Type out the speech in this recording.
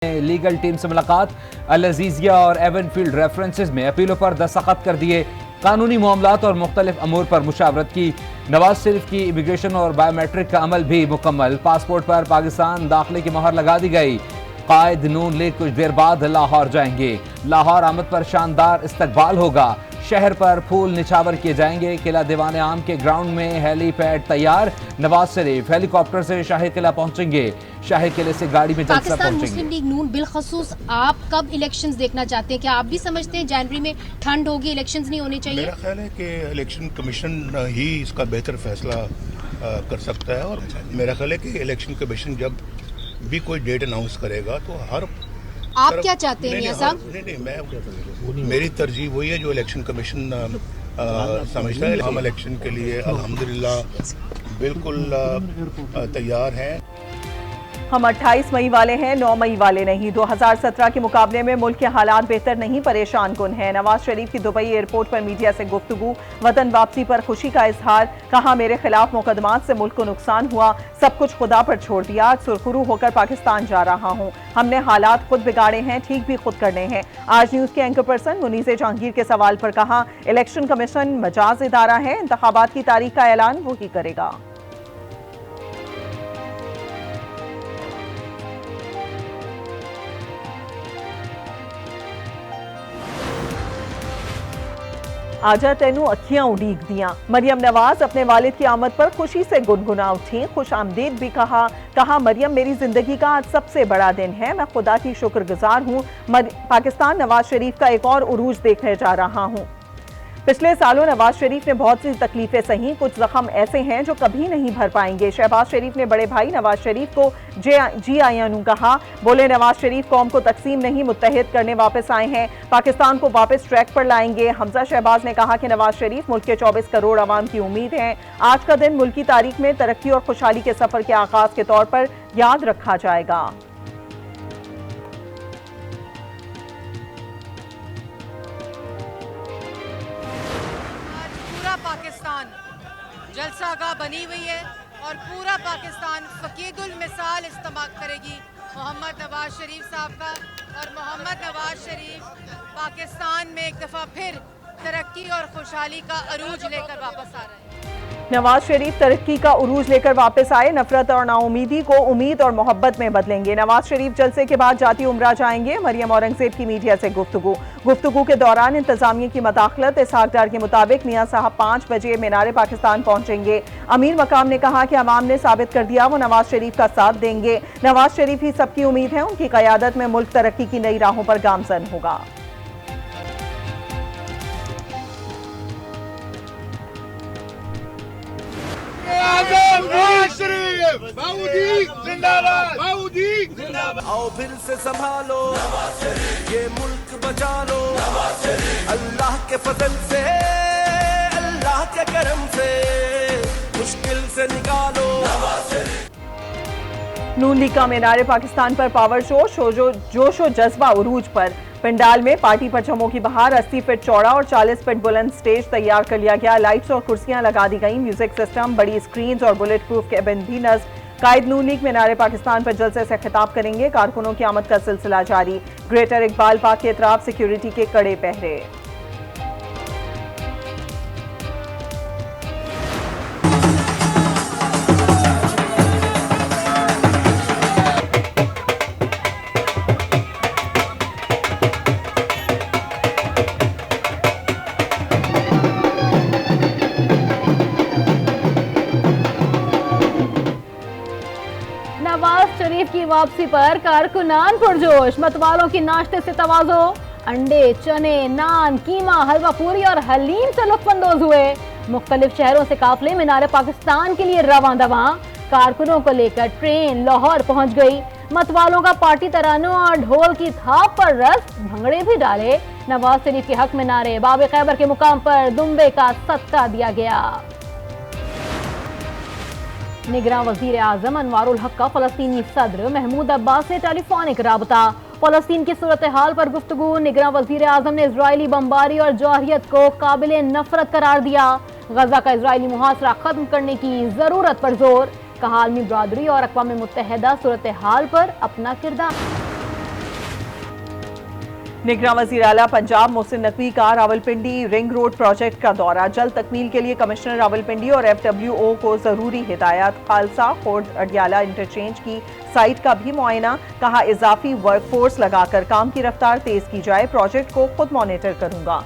Legal team से मुलाकात। अल अजीजिया और एवनफील्ड रेफरेंसेस में अपीलों पर दस्तखत कर दिए। कानूनी मामलात और मुख्तलिफ अमूर पर मुशावरत की। नवाज शरीफ की इमिग्रेशन और बायोमेट्रिक का अमल भी मुकम्मल। पासपोर्ट पर पाकिस्तान दाखिले की मोहर लगा दी गई। कायद नून लीग कुछ देर बाद लाहौर जाएंगे। लाहौर आमद पर शानदार इस्तकबाल होगा। शहर पर फूल निछावर किए जाएंगे। किला दीवान आम के ग्राउंड में हेलीपैड तैयार। नवाज शरीफ हेलीकॉप्टर से शाही किला पहुंचेंगे। शाही किले से गाड़ी में जल्द पाकिस्तान मुस्लिम लीग नून बिलखसूस आप कब इलेक्शंस देखना चाहते हैं? क्या आप भी समझते हैं जनवरी में ठंड होगी, इलेक्शंस नहीं होने चाहिए? मेरा ख्याल है कि इलेक्शन कमीशन ही इसका बेहतर फैसला कर सकता है। और मेरा ख्याल है कि इलेक्शन कमीशन जब भी कोई डेट अनाउंस करेगा तो हर आप क्या चाहते हैं मियां साहब? मैं मेरी तरजीह वही है जो इलेक्शन कमीशन समझता है। हम इलेक्शन के लिए अल्हम्दुलिल्लाह बिल्कुल तैयार हैं। हम 28 मई वाले हैं, 9 मई वाले नहीं। 2017 के मुकाबले में मुल्क के हालात बेहतर नहीं, परेशान कुन हैं। नवाज शरीफ की दुबई एयरपोर्ट पर मीडिया से गुफ्तगू। वतन वापसी पर खुशी का इजहार। कहा मेरे खिलाफ मुकदमात से मुल्क को नुकसान हुआ, सब कुछ खुदा पर छोड़ दिया। आज सुरखरू होकर पाकिस्तान जा रहा हूँ। हमने हालात खुद बिगाड़े हैं, ठीक भी खुद करने हैं। आज न्यूज़ के एंकर पर्सन मुनीज़ जहांगीर के सवाल पर कहा इलेक्शन कमीशन मजाज इदारा है, इंतखाबात की तारीख का ऐलान वो ही करेगा। आजा तेनू अखियां उड़ीक दियां। मरियम नवाज अपने वालिद की आमद पर खुशी से गुनगुना उठी। खुश आमदीद भी कहा मरियम मेरी जिंदगी का आज सबसे बड़ा दिन है, मैं खुदा की शुक्रगुजार हूँ। पाकिस्तान नवाज शरीफ का एक और उरूज देखने जा रहा हूँ। पिछले सालों नवाज शरीफ ने बहुत सी तकलीफें सही, कुछ जख्म ऐसे हैं जो कभी नहीं भर पाएंगे। शहबाज शरीफ ने बड़े भाई नवाज शरीफ को जी आयानू कहा। बोले नवाज शरीफ कौम को तकसीम नहीं मुत्तहिद करने वापस आए हैं, पाकिस्तान को वापस ट्रैक पर लाएंगे। हमजा शहबाज ने कहा कि नवाज शरीफ मुल्क के 24 करोड़ आवाम की उम्मीद है। आज का दिन मुल्क की तारीख में तरक्की और खुशहाली के सफर के आगाज के तौर पर याद रखा जाएगा। पाकिस्तान जलसागाह बनी हुई है और पूरा पाकिस्तान फकीदुल मिसाल इस्तेमाल करेगी मोहम्मद नवाज शरीफ साहब का। और मोहम्मद नवाज शरीफ पाकिस्तान में एक दफ़ा फिर तरक्की और खुशहाली का अरूज लेकर वापस आ रहे हैं। नवाज शरीफ तरक्की का उरूज लेकर वापस आए, नफरत और नाउमीदी को उम्मीद और मोहब्बत में बदलेंगे। नवाज शरीफ जलसे के बाद जाती उम्रा जाएंगे। मरियम औरंगजेब की मीडिया से गुफ्तगू के दौरान इंतजामिया की मदाखलत। इसहाक डार के मुताबिक मियां साहब 5 बजे मीनार पाकिस्तान पहुंचेंगे। अमीर मकाम ने कहा कि अवाम ने साबित कर दिया वो नवाज शरीफ का साथ देंगे। नवाज शरीफ ही सबकी उम्मीद है, उनकी क़यादत में मुल्क तरक्की की नई राहों पर गामजन होगा। आओ फिर से संभालो ये मुल्क बचा लो, अल्लाह के फजल से अल्लाह के करम से मुश्किल से निकालो। नून लीग का मीनार पाकिस्तान पर पावर शो, जोश और जज्बा उरूज पर। पंडाल में पार्टी परचमों की बहार। 80 फीट चौड़ा और 40 फीट बुलंद स्टेज तैयार कर लिया गया। लाइट्स और कुर्सियां लगा दी गई। म्यूजिक सिस्टम, बड़ी स्क्रीन और बुलेट प्रूफ केबिन भी नस्ब। कायद नून लीग मीनार पाकिस्तान पर जलसे से खिताब करेंगे। कारकुनों की आमद का सिलसिला जारी। ग्रेटर इकबाल पार्क के अतराफ सिक्योरिटी के कड़े पहरे। नवाज शरीफ की वापसी पर कारकुनान पुरजोश। मतवालों की नाश्ते से तवाज़ो। अंडे, चने, नान, कीमा, हलवा पूरी और हलीम से लुत्फानंदोज हुए। मुख्तलिफ शहरों से काफिले मीनार पाकिस्तान के लिए रवां दवां। कारकुनों को लेकर ट्रेन लाहौर पहुंच गई। मतवालों का पार्टी तरानों और ढोल की थाप पर रस, भंगड़े भी डाले। नवाज शरीफ के हक में नारे। बाब खैबर के मुकाम पर दुम्बे का सदका दिया गया। निगरान वजीर आजम अनवारुल हक का फलस्तीनी सदर महमूद अब्बास से टेलीफोनिक राबता। फलस्तीन की सूरत हाल पर गुफ्तगू। निगरान वजीर आजम ने इजरायली बमबारी और जौहरियत को काबिल नफरत करार दिया। गजा का इजरायली मुहासरा खत्म करने की जरूरत पर जोर। कहा आलमी बरादरी और अक़वाम मुत्तहिदा सूरत हाल पर अपना किरदार निगरान वज़ीर आला पंजाब मोहसिन नकवी का रावलपिंडी रिंग रोड प्रोजेक्ट का दौरा। जल्द तकमील के लिए कमिश्नर रावलपिंडी और FWO को जरूरी हिदायत। खालसा खोर्द अडियाला इंटरचेंज की साइट का भी मुआयना। कहा इजाफी वर्कफोर्स लगाकर काम की रफ्तार तेज की जाए। प्रोजेक्ट को खुद मॉनिटर करूंगा।